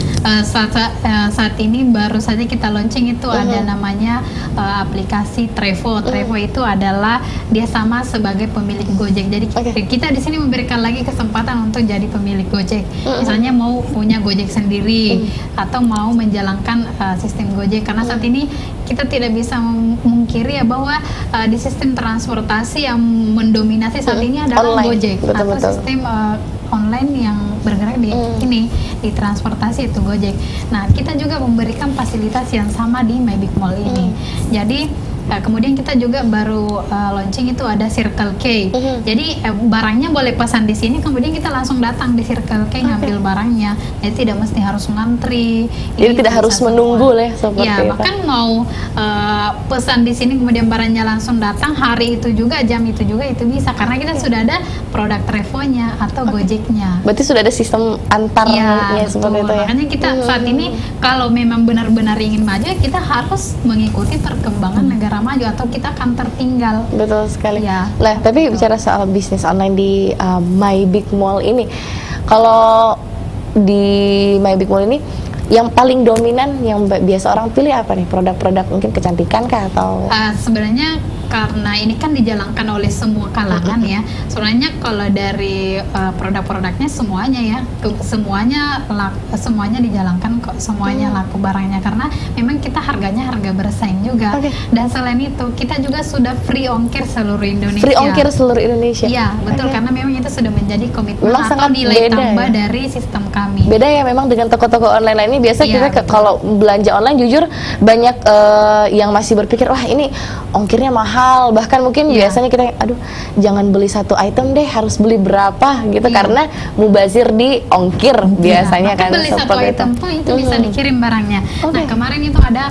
C: saat ini baru saja kita launching itu ada namanya aplikasi Trevo. Trevo itu adalah dia sama sebagai pemilik Gojek. Jadi kita di sini memberikan lagi kesempatan untuk jadi pemilik Gojek. Misalnya mau punya Gojek sendiri atau mau menjalankan sistem Gojek. Karena saat ini kita tidak bisa memungkiri ya bahwa di sistem transportasi yang mendominasi saat ini adalah Gojek atau sistem online yang bergerak di di transportasi itu Gojek. Nah, kita juga memberikan fasilitas yang sama di My Big Mall ini. Jadi kemudian kita juga baru launching itu ada Circle K. Jadi barangnya boleh pesan di sini, kemudian kita langsung datang di Circle K ngambil barangnya. Jadi tidak mesti harus ngantri.
B: Jadi tidak harus menunggu lah seperti itu.
C: Bahkan mau pesan di sini kemudian barangnya langsung datang hari itu juga, jam itu juga itu bisa karena kita sudah ada produk Trevo-nya atau Gojek-nya.
B: Berarti sudah ada sistem antarnya seperti itu ya.
C: Makanya kita saat ini kalau memang benar-benar ingin maju, kita harus mengikuti perkembangan negara maju atau kita akan tertinggal.
B: Betul sekali. Nah, tapi bicara soal bisnis online di My Big Mall ini, kalau di My Big Mall ini yang paling dominan yang biasa orang pilih apa nih? Produk-produk mungkin kecantikan kah atau?
C: Sebenarnya karena ini kan dijalankan oleh semua kalangan ya. Sebenarnya kalau dari produk-produknya semuanya ya, semuanya dijalankan kok, semuanya laku barangnya, karena memang kita harganya harga bersaing juga. Dan selain itu kita juga sudah free ongkir seluruh Indonesia.
B: Free ongkir seluruh Indonesia.
C: Iya betul, karena memang itu sudah menjadi komitmen
B: Memang
C: atau
B: sangat
C: nilai
B: beda
C: tambah
B: ya?
C: dari sistem kami.
B: Beda ya memang dengan toko-toko online lainnya. Biasa
C: Iya,
B: kita
C: betul.
B: kalau belanja online jujur banyak yang masih berpikir wah ini ongkirnya mahal, bahkan mungkin
C: Iya.
B: biasanya kita aduh jangan beli satu item deh, harus beli berapa gitu
C: Iya.
B: karena mubazir di ongkir biasanya
C: Maka
B: kan
C: beli satu
B: seperti
C: item pun itu bisa dikirim barangnya. Nah kemarin itu ada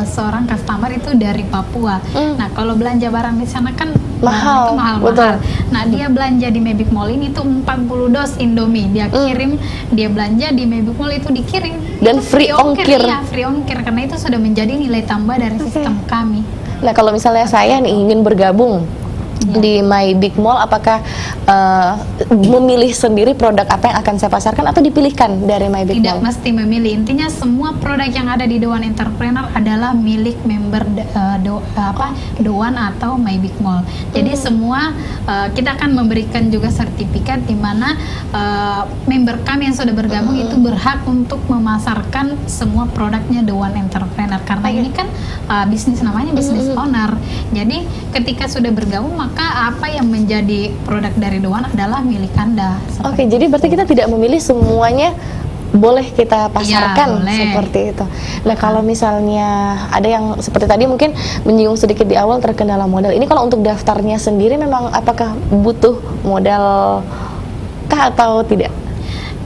C: seorang customer itu dari Papua. Nah kalau belanja barang di sana kan
B: Mahal,
C: barang itu
B: betul.
C: mahal. Nah dia belanja di Magic Mall ini tuh 40 dos Indomie dia kirim, dia belanja di Magic Mall itu dikirim.
B: Dan
C: Itu
B: free ongkir.
C: Iya free ongkir, karena itu sudah menjadi nilai tambah dari sistem kami.
B: Nah kalau misalnya saya nih ingin bergabung di My Big Mall, apakah memilih sendiri produk apa yang akan saya pasarkan atau dipilihkan dari My Big
C: Tidak
B: Mall?
C: mesti memilih. Intinya semua produk yang ada di Dewan Entrepreneur adalah milik member Dewan atau My Big Mall. Jadi semua kita akan memberikan juga sertifikat di mana member kami yang sudah bergabung itu berhak untuk memasarkan semua produknya Dewan Entrepreneur, karena ini kan bisnis namanya bisnis owner. Jadi ketika sudah bergabung maka apa yang menjadi produk dari Dewan adalah milik Anda.
B: Oke, jadi berarti kita tidak memilih semuanya boleh kita pasarkan
C: boleh.
B: seperti itu. Nah, kalau misalnya ada yang seperti tadi mungkin menyinggung sedikit di awal terkendala modal. Ini kalau untuk daftarnya sendiri memang apakah butuh modal kah atau tidak?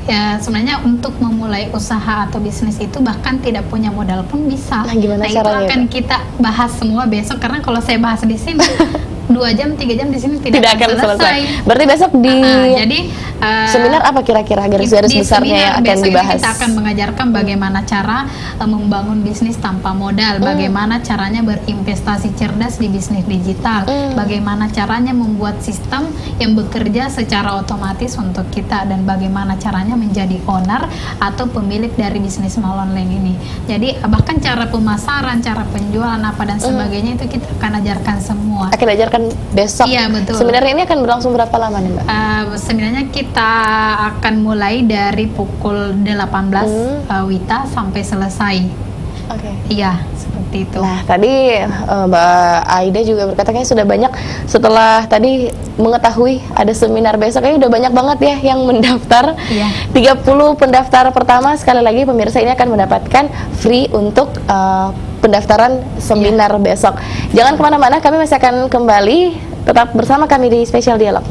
C: Ya sebenarnya untuk memulai usaha atau bisnis itu bahkan tidak punya modal pun bisa.
B: Nah, gimana
C: itu
B: caranya,
C: akan
B: Pak?
C: kita bahas semua besok, karena kalau saya bahas di sini 2 jam 3 jam di sini tidak
B: akan selesai.
C: selesai.
B: Berarti besok di
C: Jadi
B: seminar apa kira-kira garis-garis
C: di
B: besarnya yang
C: seminar
B: akan
C: besok ini
B: dibahas?
C: kita akan mengajarkan bagaimana cara membangun bisnis tanpa modal, bagaimana caranya berinvestasi cerdas di bisnis digital, bagaimana caranya membuat sistem yang bekerja secara otomatis untuk kita, dan bagaimana caranya menjadi owner atau pemilik dari bisnis mall online ini. Jadi bahkan cara pemasaran, cara penjualan apa dan sebagainya itu kita akan ajarkan semua.
B: Akan diajarkan besok.
C: Iya, betul.
B: Seminarnya ini akan berlangsung berapa lama nih, Mbak?
C: Sebenarnya kita akan mulai dari pukul 18 Wita sampai selesai.
B: Oke.
C: Iya, seperti itu.
B: Nah, tadi Mbak Aida juga berkata kayaknya sudah banyak setelah tadi mengetahui ada seminar besok, kayaknya udah banyak banget ya yang mendaftar.
C: Iya.
B: 30 pendaftar pertama, sekali lagi pemirsa ini akan mendapatkan free untuk pendaftaran seminar besok. Jangan kemana-mana, kami masih akan kembali tetap bersama kami di Spesial Dialog.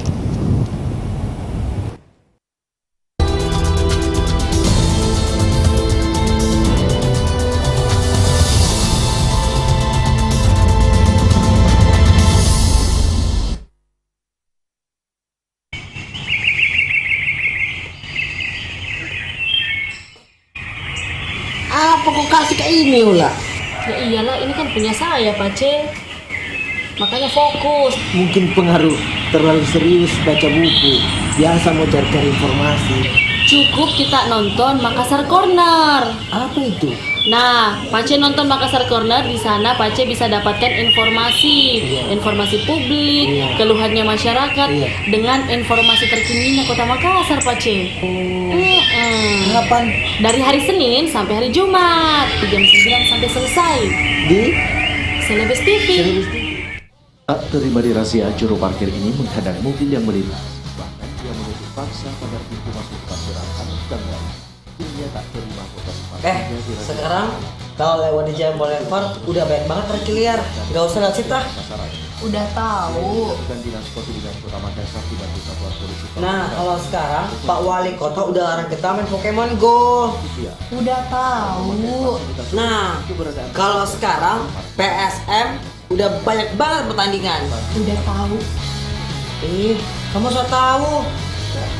I: Apa kok kasih ke ini ulah?
D: Ya iyalah, ini kan punya saya, Pace. Makanya fokus.
I: Mungkin pengaruh terlalu serius baca buku. Biasa mau cari-cari informasi.
D: Cukup kita nonton Makassar Corner.
I: Apa itu?
D: Nah, Pace nonton Makassar Corner, di sana Pace bisa dapatkan informasi, informasi publik, keluhannya masyarakat, dengan informasi terkininya Kota Makassar, Pace.
I: Kapan?
D: Dari hari Senin sampai hari Jumat, di jam 9 sampai selesai.
I: Di
D: Celebes TV.
E: Tak terima rahasia, juru parkir ini menghadang mobil yang melintas. Bahkan dia menutup paksa pada pintu masuk parkiran dan lain. Dia tak terima foto parkirnya di
I: sekarang kalau lewat di jalan Boulevard udah banyak banget parkir liar. Gak usah lihat Citra.
B: Udah tahu.
E: Dan dinas Perhubungan Kota Makassar dibantu satuan polisi.
I: Nah, kalau sekarang Pak Wali Kota udah larang kita main Pokemon Go.
B: Udah tahu.
I: Nah, kalau sekarang PSM udah banyak banget pertandingan.
B: Udah tahu.
I: Ih, kamu so tahu.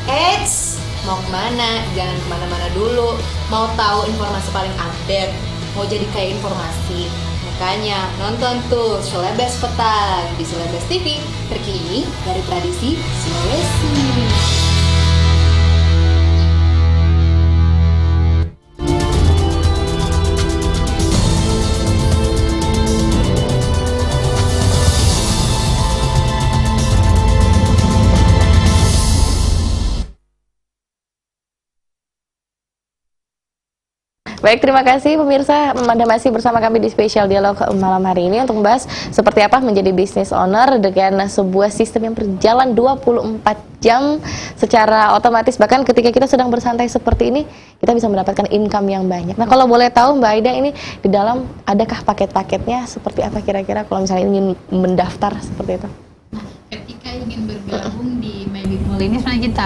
K: Eits, mau kemana? Jangan kemana-mana dulu. Mau tahu informasi paling update, mau jadi kayak informasi. Makanya nonton tuh Celebes Petang di Celebes TV, terkini dari tradisi Sulawesi.
B: Baik, terima kasih pemirsa. Anda masih bersama kami di Spesial Dialog malam hari ini untuk membahas seperti apa menjadi business owner dengan sebuah sistem yang berjalan 24 jam secara otomatis. Bahkan ketika kita sedang bersantai seperti ini, kita bisa mendapatkan income yang banyak. Nah, kalau boleh tahu Mbak Aida, ini di dalam adakah paket-paketnya seperti apa kira-kira kalau misalnya ingin mendaftar seperti itu?
C: Ketika ingin bergabung di MyBigMall ini sebenarnya kita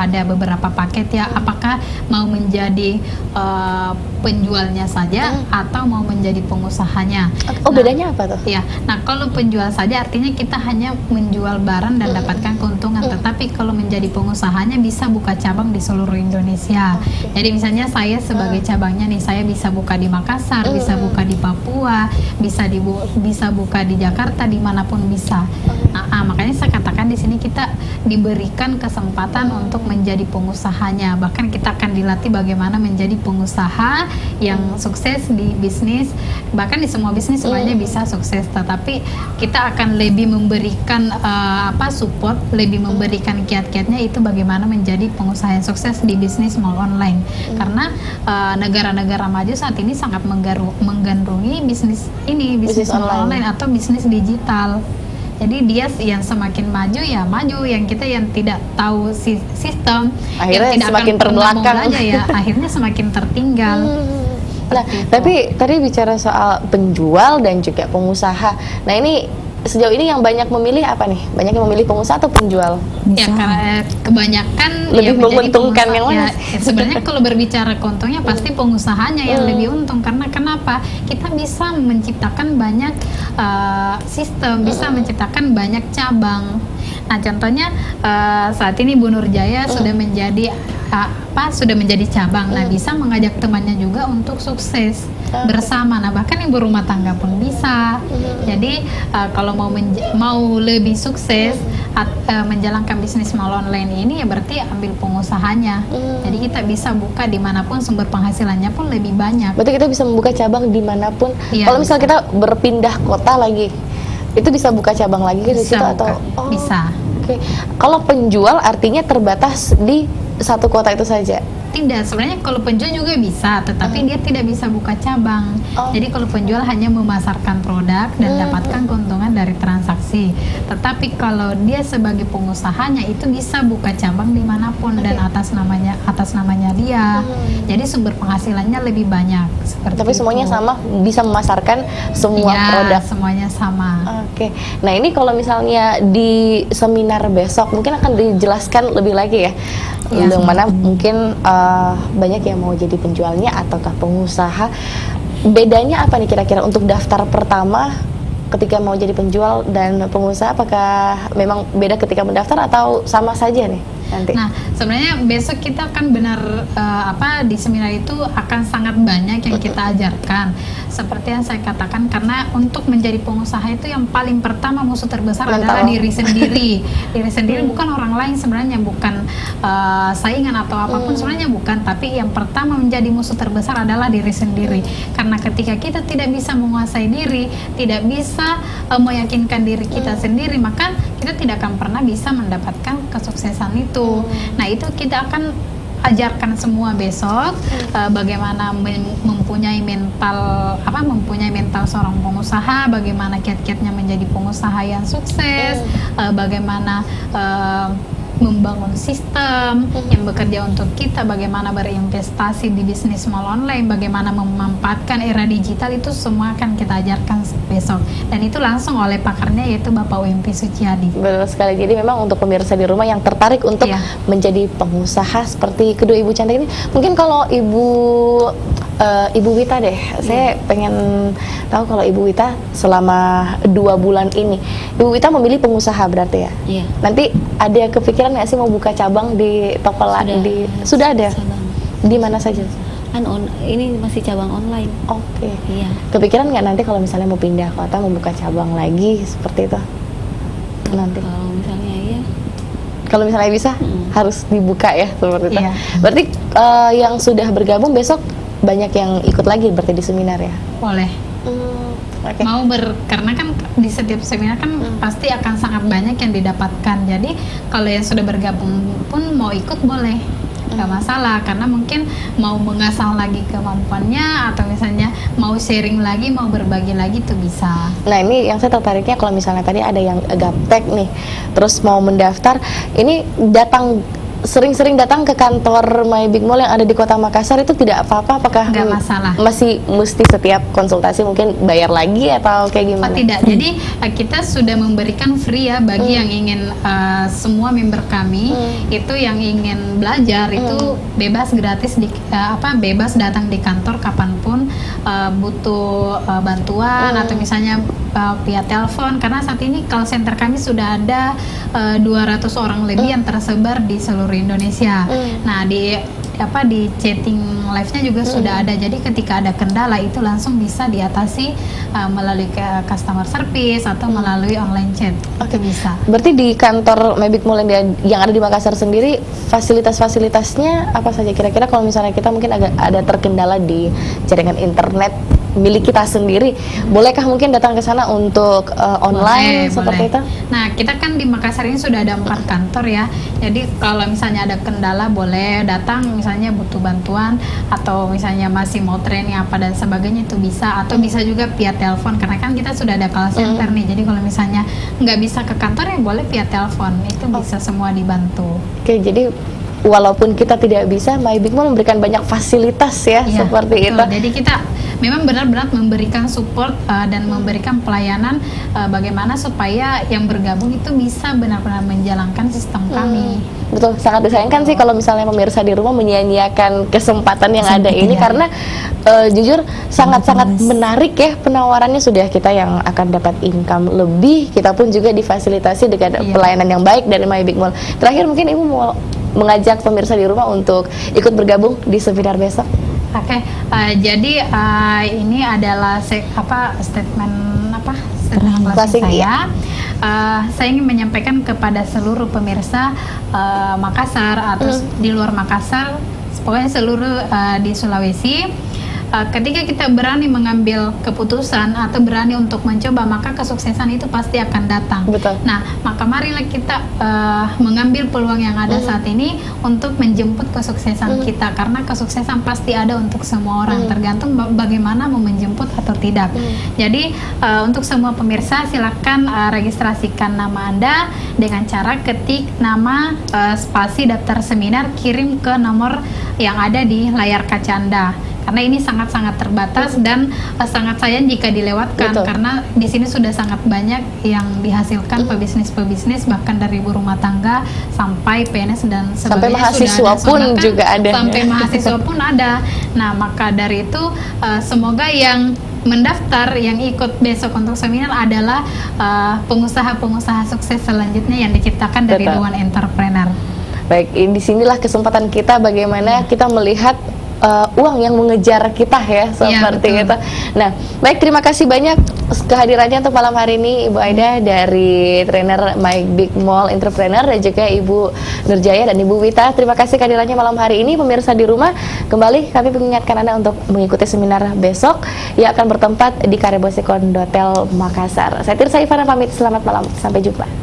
C: ada beberapa paket ya. Apakah mau menjadi penjualnya saja atau mau menjadi pengusahanya?
B: Oh, bedanya apa tuh?
C: Ya, nah kalau penjual saja artinya kita hanya menjual barang dan dapatkan keuntungan. Tetapi kalau menjadi pengusahanya bisa buka cabang di seluruh Indonesia. Jadi misalnya saya sebagai cabangnya nih, saya bisa buka di Makassar, bisa buka di Papua, bisa buka di Jakarta, dimanapun bisa. Nah, makanya saya katakan di sini kita diberikan kesempatan untuk menjadi pengusahanya. Bahkan kita akan dilatih bagaimana menjadi pengusaha yang sukses di bisnis. Bahkan di semua bisnis semuanya bisa sukses. Tetapi kita akan lebih memberikan support, lebih memberikan kiat-kiatnya itu bagaimana menjadi pengusaha yang sukses di bisnis mall online. Karena negara-negara maju saat ini sangat menggandrungi bisnis mall online atau bisnis digital. Jadi dia yang semakin maju ya maju, yang kita yang tidak tahu sistem,
B: akhirnya
C: yang tidak
B: semakin
C: akan
B: terbelakang
C: aja ya, akhirnya semakin tertinggal.
B: Nah, tapi tadi bicara soal penjual dan juga pengusaha. Nah, ini sejauh ini yang banyak memilih apa nih? Banyak yang memilih pengusaha atau penjual?
C: Ya, karena kebanyakan
B: lebih menguntungkan yang mana?
C: Ya, sebenarnya kalau berbicara keuntungnya pasti pengusahanya yang lebih untung. Karena kenapa? Kita bisa menciptakan banyak sistem, bisa menciptakan banyak cabang. Nah, contohnya saat ini Bu Nurjaya sudah menjadi cabang. Nah, bisa mengajak temannya juga untuk sukses bersama. Nah, bahkan ibu rumah tangga pun bisa. Jadi kalau mau lebih sukses menjalankan bisnis mall online ini, ya berarti ambil pengusahanya. Jadi kita bisa buka dimanapun, sumber penghasilannya pun lebih banyak.
B: Berarti kita bisa membuka cabang dimanapun.
C: Iya,
B: kalau misalnya kita berpindah kota lagi, itu bisa buka cabang lagi di situ atau?
C: Bisa.
B: Oke. Kalau penjual artinya terbatas di satu kota itu saja?
C: Tidak, sebenarnya kalau penjual juga bisa, tetapi dia tidak bisa buka cabang. Jadi kalau penjual hanya memasarkan produk dan dapatkan keuntungan dari transaksi. Tetapi kalau dia sebagai pengusahanya itu bisa buka cabang dimanapun dan atas namanya dia. Jadi sumber penghasilannya lebih banyak.
B: Tapi semuanya sama, bisa memasarkan semua produk.
C: Semuanya sama.
B: Oke. Nah, ini kalau misalnya di seminar besok mungkin akan dijelaskan lebih lagi ya. Yang mana mungkin banyak yang mau jadi penjualnya ataukah pengusaha. Bedanya apa nih kira-kira untuk daftar pertama ketika mau jadi penjual dan pengusaha? Apakah memang beda ketika mendaftar atau sama saja nih nanti?
C: Nah, sebenarnya besok kita akan di seminar itu akan sangat banyak yang kita ajarkan. Seperti yang saya katakan, karena untuk menjadi pengusaha itu yang paling pertama musuh terbesar adalah diri sendiri. Diri sendiri bukan orang lain sebenarnya, bukan saingan atau apapun sebenarnya bukan, tapi yang pertama menjadi musuh terbesar adalah diri sendiri. Karena ketika kita tidak bisa menguasai diri, tidak bisa meyakinkan diri kita sendiri, maka kita tidak akan pernah bisa mendapatkan kesuksesan itu. Nah, itu kita akan ajarkan semua besok bagaimana mempunyai mental seorang pengusaha, bagaimana kiat-kiatnya menjadi pengusaha yang sukses, bagaimana membangun sistem yang bekerja untuk kita, bagaimana berinvestasi di bisnis mall online, bagaimana memanfaatkan era digital, itu semua akan kita ajarkan besok. Dan itu langsung oleh pakarnya, yaitu Bapak Wempi Suciadi.
B: Betul sekali. Jadi memang untuk pemirsa di rumah yang tertarik untuk menjadi pengusaha seperti kedua Ibu cantik ini, mungkin kalau Ibu Wita deh, saya pengen tahu kalau Ibu Wita selama 2 bulan ini, Ibu Wita memilih pengusaha berarti ya?
J: Iya.
B: Nanti ada kepikiran nggak sih mau buka cabang di toko lain? Sudah ada? Di mana saja?
J: Ini masih cabang online.
B: Oke.
J: Iya.
B: Kepikiran nggak nanti kalau misalnya mau pindah kota, mau buka cabang lagi seperti itu? Nanti. Kalau misalnya bisa, harus dibuka ya seperti itu.
C: Iya.
B: Berarti yang sudah bergabung besok banyak yang ikut lagi berarti di seminar ya?
C: Boleh.
B: Okay.
C: Karena kan di setiap seminar kan pasti akan sangat banyak yang didapatkan. Jadi kalau yang sudah bergabung pun mau ikut boleh. nggak masalah, karena mungkin mau mengasah lagi kemampuannya atau misalnya mau sharing lagi, mau berbagi lagi itu bisa.
B: Nah ini yang saya tertariknya kalau misalnya tadi ada yang gaptek nih, terus mau mendaftar, ini sering-sering datang ke kantor My Big Mall yang ada di Kota Makassar itu tidak apa-apa? Apakah
C: nggak masalah?
B: Masih mesti setiap konsultasi mungkin bayar lagi atau kayak gimana?
C: Tidak, jadi kita sudah memberikan free ya bagi yang ingin, semua member kami itu yang ingin belajar itu bebas gratis bebas datang di kantor kapanpun, butuh bantuan atau misalnya via telepon, karena saat ini call center kami sudah ada 200 orang lebih yang tersebar di seluruh Indonesia. Nah di chatting live-nya juga sudah ada, jadi ketika ada kendala itu langsung bisa diatasi melalui customer service atau melalui online chat. Oke, bisa.
B: Berarti di kantor My Big Mall yang ada di Makassar sendiri fasilitas-fasilitasnya apa saja kira-kira kalau misalnya kita mungkin agak ada terkendala di jaringan internet milik kita sendiri, bolehkah mungkin datang ke sana untuk online seperti itu?
C: Nah, kita kan di Makassar ini sudah ada 4 kantor ya. Jadi kalau misalnya ada kendala boleh datang, misalnya butuh bantuan atau misalnya masih mau training apa dan sebagainya itu bisa, atau bisa juga via telepon karena kan kita sudah ada call center nih. Jadi kalau misalnya nggak bisa ke kantor ya boleh via telepon, itu bisa semua dibantu.
B: Oke, jadi walaupun kita tidak bisa, My Big Mall memberikan banyak fasilitas ya, seperti itu.
C: Jadi kita memang benar-benar memberikan support dan memberikan pelayanan bagaimana supaya yang bergabung itu bisa benar-benar menjalankan sistem kami.
B: Betul, sangat disayangkan sih kalau misalnya pemirsa di rumah menyia-nyiakan kesempatan yang ada ini karena jujur sangat-sangat menarik ya penawarannya. Sudah kita yang akan dapat income lebih, kita pun juga difasilitasi dengan pelayanan yang baik dari My Big Mall. Terakhir mungkin Ibu mau mengajak pemirsa di rumah untuk ikut bergabung di seminar besok.
C: Oke, jadi ini adalah statement closing saya. Saya ingin menyampaikan kepada seluruh pemirsa Makassar atau di luar Makassar, pokoknya seluruh di Sulawesi. Ketika kita berani mengambil keputusan atau berani untuk mencoba, maka kesuksesan itu pasti akan datang.
B: Betul.
C: Nah, maka marilah kita mengambil peluang yang ada saat ini untuk menjemput kesuksesan kita, karena kesuksesan pasti ada untuk semua orang, tergantung bagaimana mau menjemput atau tidak. Jadi untuk semua pemirsa silakan registrasikan nama Anda dengan cara ketik nama spasi daftar seminar, kirim ke nomor yang ada di layar kaca Anda. Karena ini sangat-sangat terbatas dan sangat sayang jika dilewatkan.
B: Betul.
C: Karena di sini sudah sangat banyak yang dihasilkan pebisnis bahkan dari ibu rumah tangga sampai PNS dan sebagainya.
B: Sampai mahasiswa pun juga ada.
C: Sampai mahasiswa pun ada. Nah, maka dari itu semoga yang mendaftar, yang ikut besok untuk seminar adalah pengusaha-pengusaha sukses selanjutnya yang diciptakan dari The One Entrepreneur.
B: Baik, disinilah kesempatan kita bagaimana kita melihat uang yang mengejar kita ya, seperti itu. Nah, baik, terima kasih banyak kehadirannya untuk malam hari ini Ibu Aida dari trainer My Big Mall Entrepreneur dan juga Ibu Nurjaya dan Ibu Wita. Terima kasih kehadirannya malam hari ini. Pemirsa di rumah, kembali kami mengingatkan Anda untuk mengikuti seminar besok yang akan bertempat di Karebosi Kondotel Makassar. Saya Tirsa Ivana pamit, selamat malam, sampai jumpa.